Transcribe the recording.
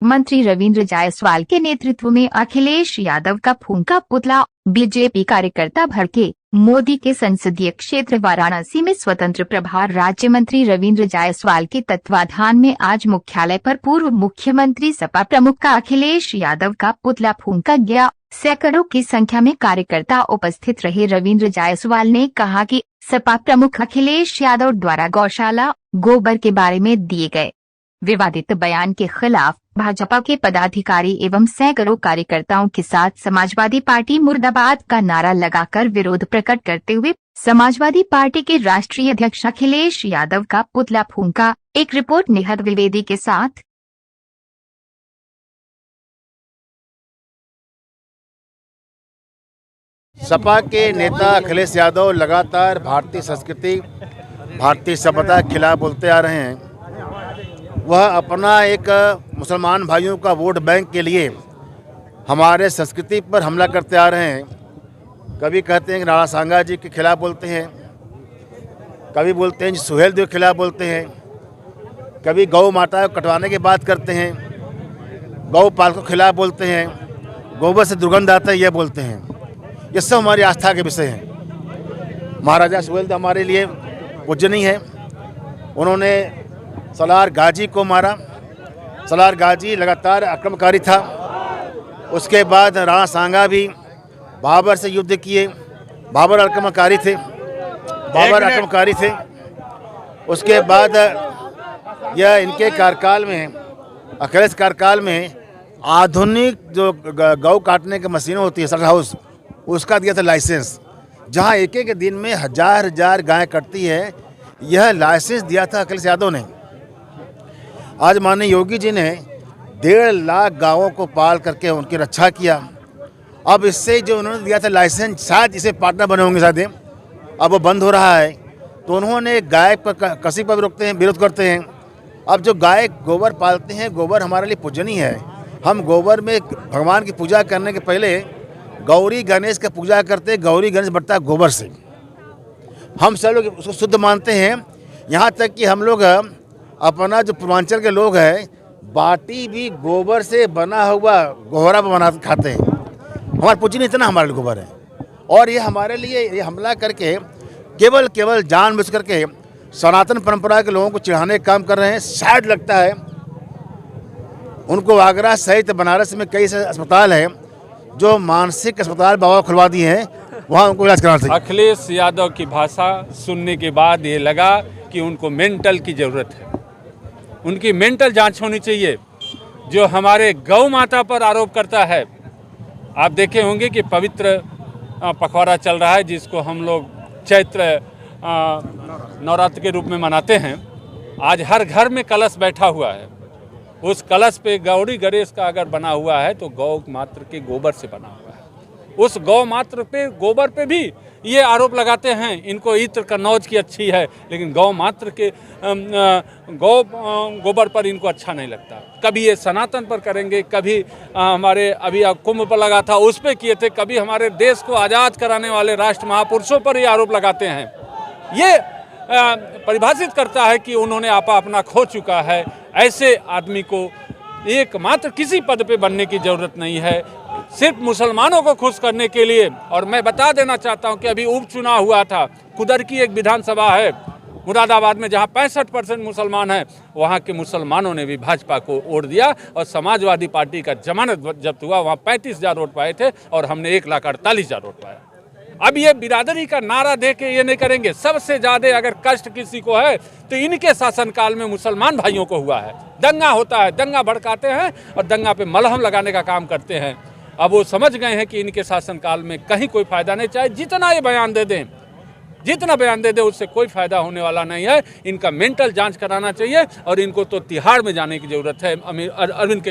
मंत्री रविंद्र जायसवाल के नेतृत्व में अखिलेश यादव का फूंका पुतला, बीजेपी कार्यकर्ता भड़के। मोदी के संसदीय क्षेत्र वाराणसी में स्वतंत्र प्रभार राज्य मंत्री रविंद्र जायसवाल के तत्वाधान में आज मुख्यालय पर पूर्व मुख्यमंत्री सपा प्रमुख का अखिलेश यादव का पुतला फूंका गया। सैकड़ों की संख्या में कार्यकर्ता उपस्थित रहे। रविंद्र जायसवाल ने कहा कि सपा प्रमुख अखिलेश यादव द्वारा गौशाला गोबर के बारे में दिए गए विवादित बयान के खिलाफ भाजपा के पदाधिकारी एवं सैकड़ों कार्यकर्ताओं के साथ समाजवादी पार्टी मुर्दाबाद का नारा लगाकर विरोध प्रकट करते हुए समाजवादी पार्टी के राष्ट्रीय अध्यक्ष अखिलेश यादव का पुतला फूंका। एक रिपोर्ट निहद द्विवेदी के साथ। सपा के नेता अखिलेश यादव लगातार भारतीय संस्कृति, भारतीय सभ्यता के खिलाफ बोलते आ रहे हैं। वह अपना एक मुसलमान भाइयों का वोट बैंक के लिए हमारे संस्कृति पर हमला करते आ रहे हैं। कभी कहते हैं कि राणा सांगा जी के खिलाफ बोलते हैं, कभी बोलते हैं सुहेल देव के खिलाफ बोलते हैं, कभी गौ माता को कटवाने की बात करते हैं, गौ पालकों के खिलाफ बोलते हैं, गोबर से दुर्गंध आता है यह बोलते हैं। ये सब हमारी आस्था के विषय हैं। महाराजा सुहेल देव हमारे लिए पूजनीय है। उन्होंने सलार गाजी को मारा। सलार गाजी लगातार आक्रमणकारी था। उसके बाद राणा सांगा भी बाबर से युद्ध किए। बाबर आक्रमणकारी थे। उसके बाद यह इनके कार्यकाल में, अखिलेश कार्यकाल में आधुनिक जो गौ काटने की मशीनें होती है, स्लॉटर हाउस, उसका दिया था लाइसेंस, जहां एक एक दिन में हजार गाय कटती है। यह लाइसेंस दिया था अखिलेश यादव ने। आज माननीय योगी जी ने 1.5 लाख गांवों को पाल करके उनकी रक्षा किया। अब इससे जो उन्होंने दिया था लाइसेंस, शायद इसे पार्टनर बने होंगे शायद, अब वो बंद हो रहा है। तो उन्होंने गाय पर कसी पर रोकते हैं, विरोध करते हैं। अब जो गाय गोबर पालते हैं, गोबर हमारे लिए पूजनीय है। हम गोबर में भगवान की पूजा करने के पहले गौरी गणेश का पूजा करते हैं। गौरी गणेश बढ़ता है गोबर से। हम सब लोग उसको शुद्ध मानते हैं। यहाँ तक कि हम लोग अपना जो पूर्वांचल के लोग हैं, बाटी भी गोबर से बना हुआ गोहरा पर बना खाते हैं। हमारा पूजनीय इतना हमारे लिए गोबर है। और ये हमारे लिए ये हमला करके केवल जानबूझ करके सनातन परंपरा के लोगों को चिढ़ाने का काम कर रहे हैं। शायद लगता है उनको आगरा सहित बनारस में कई सारे अस्पताल हैं जो मानसिक अस्पताल बाबा खुलवा दिए हैं, वहाँ उनको इलाज कराना चाहिए। अखिलेश यादव की भाषा सुनने के बाद ये लगा कि उनको मेंटल की ज़रूरत है। उनकी मेंटल जांच होनी चाहिए। जो हमारे गौ माता पर आरोप करता है, आप देखे होंगे कि पवित्र पखवाड़ा चल रहा है, जिसको हम लोग चैत्र नवरात्र के रूप में मनाते हैं। आज हर घर में कलश बैठा हुआ है। उस कलश पे गौरी गणेश का अगर बना हुआ है तो गौ मात्र के गोबर से बना हुआ है। उस गौ मात्र पे, गोबर पे भी ये आरोप लगाते हैं इनको इत्र कन्नौज की अच्छी है, लेकिन गौ मात्र के गोबर पर इनको अच्छा नहीं लगता। कभी ये सनातन पर करेंगे, कभी हमारे अभी कुंभ पर लगा था उस पर किए थे, कभी हमारे देश को आज़ाद कराने वाले राष्ट्र महापुरुषों पर ये आरोप लगाते हैं। ये परिभाषित करता है कि उन्होंने आपा अपना खो चुका है। ऐसे आदमी को एकमात्र किसी पद पे बनने की ज़रूरत नहीं है, सिर्फ मुसलमानों को खुश करने के लिए। और मैं बता देना चाहता हूं कि अभी उपचुनाव हुआ था, कुदर की एक विधानसभा है मुरादाबाद में, जहां 65% मुसलमान हैं। वहां के मुसलमानों ने भी भाजपा को वोट दिया और समाजवादी पार्टी का जमानत जब्त हुआ। वहां 35,000 वोट पाए थे और हमने 1,48,000 वोट पाया। अब ये बिरादरी का नारा दे के ये नहीं करेंगे। सबसे ज़्यादा अगर कष्ट किसी को है तो इनके शासनकाल में मुसलमान भाइयों को हुआ है। दंगा होता है, दंगा भड़काते हैं और दंगा पे मलहम लगाने का काम करते हैं। अब वो समझ गए हैं कि इनके शासनकाल में कहीं कोई फायदा नहीं। चाहे जितना ये बयान दे दें, उससे कोई फायदा होने वाला नहीं है। इनका मेंटल जांच कराना चाहिए और इनको तो तिहाड़ में जाने की जरूरत है। अरविंद